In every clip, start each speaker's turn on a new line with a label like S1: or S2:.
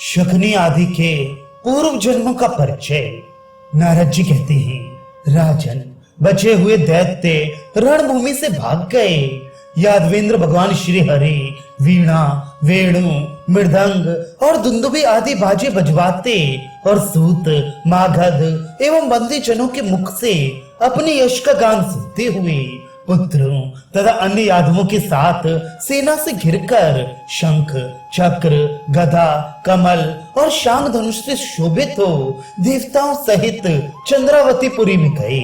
S1: शकुनी आदि के पूर्व जन्मों का परिचय। नारद जी कहते हैं, राजन, बचे हुए दैत्य रणभूमि से भाग गए। यादवेंद्र भगवान श्री हरि वीणा, वेणु, मृदंग और दुंदुभी आदि बाजे बजवाते और सूत, मागध एवं बंदी जनों के मुख से अपने यश का गान सुनते हुए पुत्रों तथा अन्य यादवों के साथ सेना से घिरकर शंख, चक्र, गदा, कमल और शांग धनुष से शोभित हो देवताओं सहित चंद्रावतीपुरी में गए।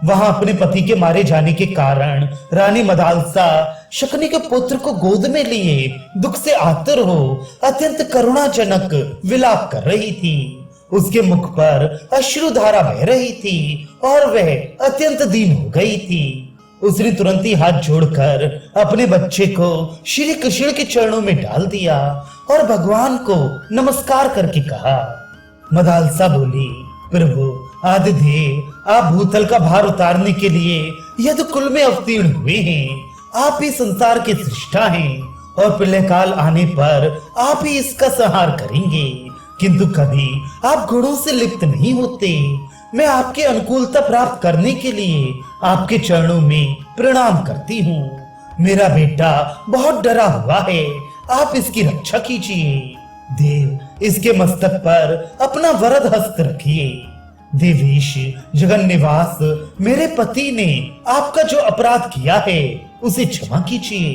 S1: वहां अपने पति के मारे जाने के कारण रानी मदालसा शकुनी के पुत्र को गोद में लिए दुख से आतुर हो अत्यंत करुणाजनक विलाप कर रही थी। उसके मुख पर अश्रुधारा बह रही थी और वह अत्यंत दीन हो गई थी। उसने तुरंत ही हाथ जोड़कर अपने बच्चे को श्री कृष्ण के चरणों में डाल दिया और भगवान को नमस्कार करके कहा। मदालसा बोली, प्रभु आदिदेव, आप भूतल का भार उतारने के लिए यदुकुल में अवतीर्ण हुए हैं। आप ही संसार के सृष्टा हैं और प्रलय काल आने पर आप ही इसका संहार करेंगे, किंतु कभी आप गुणों से लिप्त नहीं होते। मैं आपके अनुकूलता प्राप्त करने के लिए आपके चरणों में प्रणाम करती हूँ। मेरा बेटा बहुत डरा हुआ है, आप इसकी रक्षा कीजिए। देव, इसके मस्तक पर अपना वरद हस्त रखिए। देवेश, जगन निवास, मेरे पति ने आपका जो अपराध किया है उसे क्षमा कीजिए।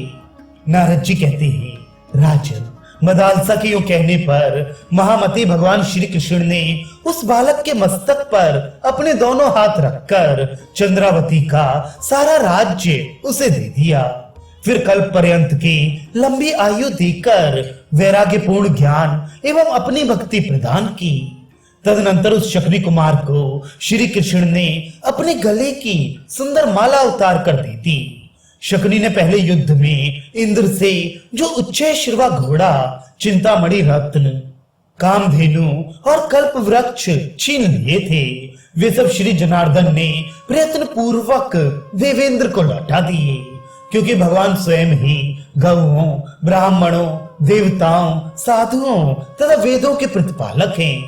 S1: नारद जी कहते हैं, राजन, मदालसा के यूं कहने पर महामती भगवान श्री कृष्ण ने उस बालक के मस्तक पर अपने दोनों हाथ रखकर चंद्रावती का सारा राज्य उसे दे दिया। फिर कल्प पर्यंत की लंबी आयु देकर वैराग्यपूर्ण ज्ञान एवं अपनी भक्ति प्रदान की। तदनंतर उस शकुनी कुमार को श्री कृष्ण ने अपने गले की सुंदर माला उतार कर दी थी। शकुनी ने पहले युद्ध में इंद्र से जो उच्चैश्रवा घोड़ा, चिंतामणि रत्न, कामधेनु और कल्प वृक्ष छीन लिए थे, वे सब श्री जनार्दन ने प्रयत्न पूर्वक देवेंद्र को लौटा दिए, क्योंकि भगवान स्वयं ही गौओं, ब्राह्मणों, देवताओं, साधुओं तथा वेदों के प्रतिपालक हैं।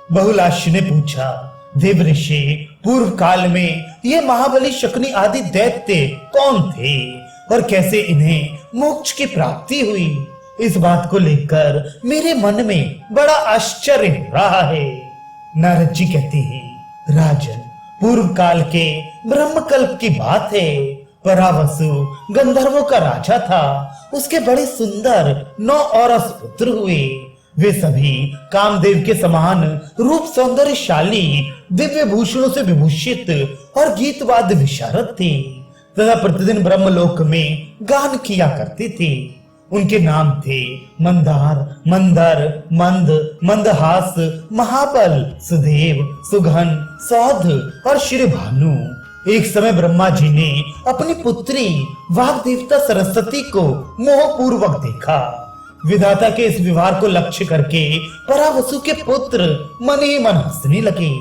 S1: बहुलाश ने पूछा, देवऋषि, पूर्व काल में ये महाबली शकुनी आदि दैत्य कौन थे और कैसे इन्हें मोक्ष की प्राप्ति हुई? इस बात को लेकर मेरे मन में बड़ा आश्चर्य हो रहा है। नारद जी कहते हैं, राजन, पूर्व काल के ब्रह्मकल्प की बात है। परावसु गंधर्वों का राजा था, उसके बड़े सुंदर 9 औरस पुत्र हुए। वे सभी कामदेव के समान रूप सौंदर्यशाली, दिव्य भूषणों से विभूषित और गीतवाद्य विशारद थे तथा प्रतिदिन ब्रह्मलोक में गान किया करते थे। उनके नाम थे मंदार, मंदर, मंद, मंदहास, महाबल, सुदेव, सुघन, सौध और श्री भानु। एक समय ब्रह्मा जी ने अपनी पुत्री वाग देवता सरस्वती को मोहपूर्वक देखा। विधाता के इस व्यवहार को लक्ष्य करके परावसु के पुत्र मन ही मन हंसने लगे।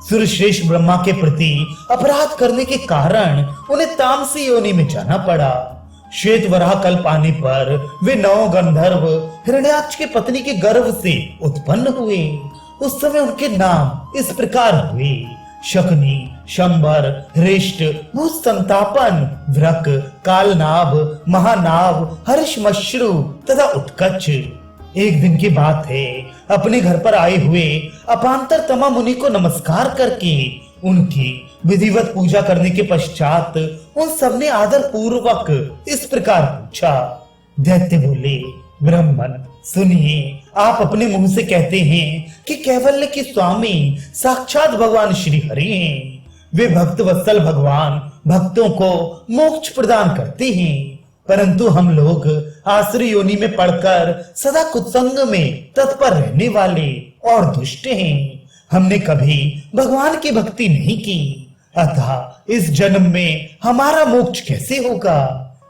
S1: सूर्यश्रेष्ठ ब्रह्मा के प्रति अपराध करने के कारण उन्हें तामसी योनि में जाना पड़ा। श्वेत वराह कल्प आने पर वे 9 गंधर्व हिरण्याक्ष की पत्नी के गर्भ से उत्पन्न हुए। उस समय उनके नाम इस प्रकार हुए, शकुनी, शंबर, हृष्ट, भूसंतापन, वृक, कालनाभ, महानाभ, हर्षमश्रु तथा उत्कच। एक दिन की बात है, अपने घर पर आए हुए अपांतर तमा मुनि को नमस्कार करके उनकी विधिवत पूजा करने के पश्चात उन सबने आदर पूर्वक इस प्रकार पूछा। दैत्य बोले, ब्राह्मण सुनिए, आप अपने मुंह से कहते हैं कि कैवल्य के स्वामी साक्षात भगवान श्री हरि हैं। वे भक्त वत्सल भगवान भक्तों को मोक्ष प्रदान करते हैं, परंतु हम लोग आसुरी योनि में पड़कर सदा कुसंग में तत्पर रहने वाले और दुष्ट हैं। हमने कभी भगवान की भक्ति नहीं की, अतः इस जन्म में हमारा मोक्ष कैसे होगा?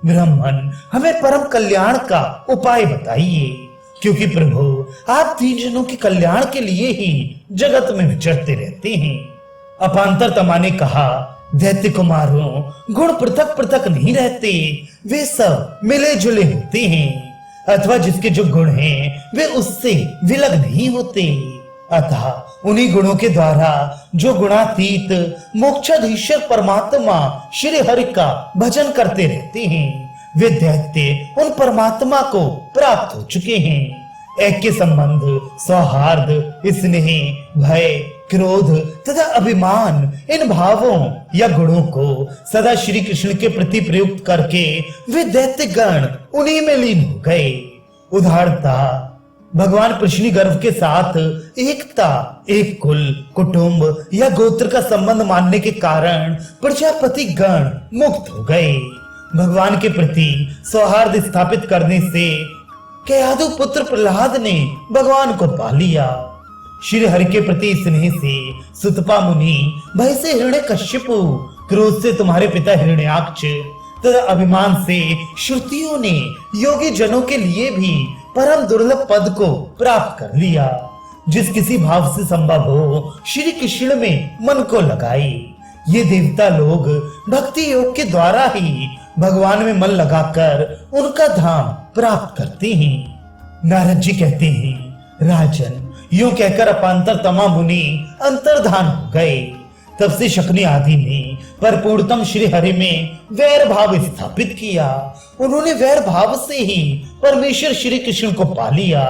S1: ब्राह्मण, हमें परम कल्याण का उपाय बताइए, क्योंकि प्रभु आप दीनजनों के कल्याण के लिए ही जगत में विचरते रहते हैं। अपांतर तमा ने कहा, दैत्य कुमारों, गुण पृथक पृथक नहीं रहते, वे सब मिले जुले होते हैं। अथवा जिसके जो गुण हैं वे उससे विलग नहीं होते। अतः उन्हीं गुणों के द्वारा जो गुणातीत मोक्षाधीश्वर परमात्मा श्री हरि का भजन करते रहते हैं, वे दैत्य उन परमात्मा को प्राप्त हो चुके हैं। ऐक्य संबंध, सौहार्द, स्नेह, भय, क्रोध तथा अभिमान, इन भावों या गुणों को सदा श्री कृष्ण के प्रति प्रयुक्त करके वे दैत्य गण उन्हीं में लीन हो गए। उदाहरणता भगवान कृष्ण गर्भ के साथ एकता, एक कुल, कुटुंब या गोत्र का संबंध मानने के कारण प्रजापति गण मुक्त हो गए। भगवान के प्रति सौहार्द स्थापित करने से केयादु पुत्र प्रहलाद ने भगवान को पा लिया। श्री हरि के प्रति स्नेह से सुतपा मुनि, भय से हिरण्यकश्यपु, क्रोध से तुम्हारे पिता हिरण्याक्ष तथा अभिमान से श्रुतियों ने योगी जनों के लिए भी परम दुर्लभ पद को प्राप्त कर लिया। जिस किसी भाव से संभव हो श्री कृष्ण में मन को लगाए। ये देवता लोग भक्ति योग के द्वारा ही भगवान में मन लगाकर उनका धाम प्राप्त करते हैं। नारद जी कहते हैं, राजन, यूं कहकर अपांतर तमा मुनि अंतर्धान हो गए। तब से शकुनि आदि ने परिपूर्णतम श्री हरि में वैर भाव स्थापित किया। उन्होंने वैर भाव से ही परमेश्वर श्री कृष्ण को पा लिया।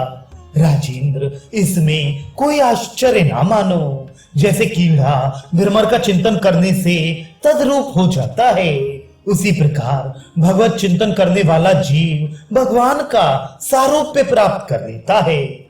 S1: राजेंद्र, इसमें कोई आश्चर्य ना मानो। जैसे कीड़ा भ्रमर का चिंतन करने से तद्रूप हो जाता है, उसी प्रकार भगवत चिंतन करने वाला जीव भगवान का सारूप्य प्राप्त कर लेता है।